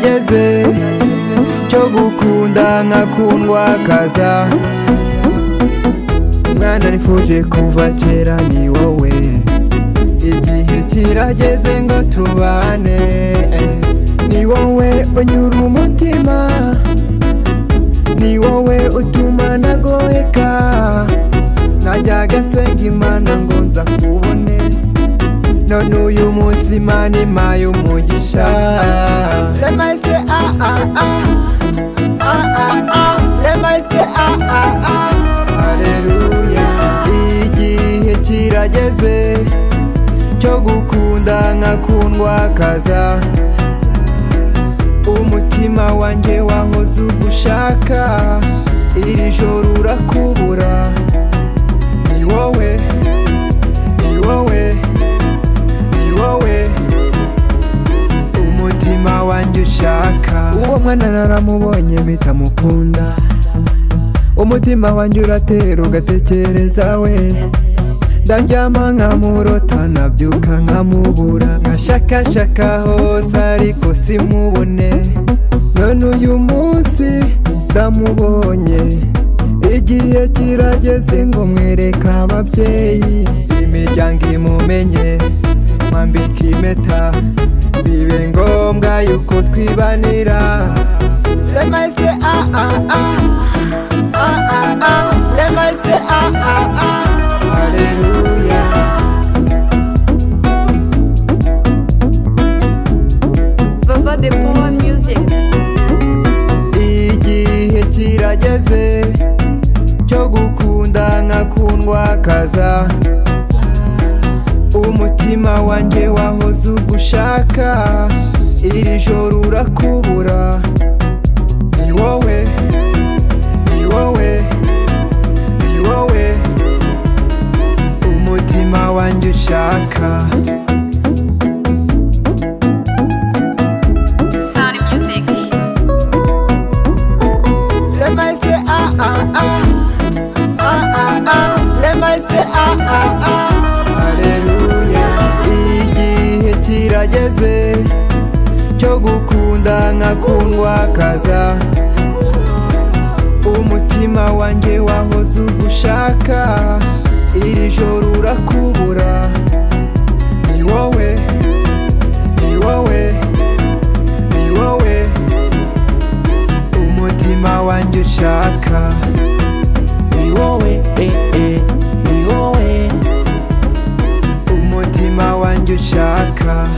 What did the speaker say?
kirageze cyo gukunda nkakundwa kaza. Mwana nifuje kuva kera ni wowe, igihe kirageze ngo tubane. Ni wowe unyura umutima, ni wowe utuma nagoheka. Najyaga nsenga Imana ngo nza kubone, none uyu munsi Imana impaye umugisha. Let me say ah ah ah, ah ah ah. Let me say ah ah ah, haleluya. Igihe kirageze cyo gukunda nkakundwa kaza. Umutima wanjye wahoze ugushaka, iri joro urakubura. Ni wowe, ni wowe, ni wowe umutima wanjye ushaka. Uwo mwana naramubonye mpita mukunda, umutima wanjye uratera ugatekereza we. Ndaryama nkamurota, nabyuka nkamubura, nkashakashaka hose ariko simubone. None uyu munsi ndamubonye, igihe kirageze ngo mwereke ababyeyi. Imiryango imumenye, mwambika impeta, bibe ngombwa yuko twibanira. Let me say ah ah ah, ah ah ah. Let me say ah ah ah, haleluya. Vava de Power Music. Igihe kirageze cyo gukunda nkakundwa kaza. Umutima wanjye wahoze ugushaka, iri joro urakubura. Ni wowe, ni wowe, ni wowe umutima wanjye ushaka. Let me say ah ah ah, ah ah ah. Let me say ah ah ah, haleluya. Igihe kirageze cyo gukunda nkakundwa kaza. Umutima wanjye wahoze ugushaka, iri joro urakubura. Ni wowe, ni wowe, ni wowe umutima wanjye ushaka. Ni wowe, ni wowe umutima wanjye ushaka.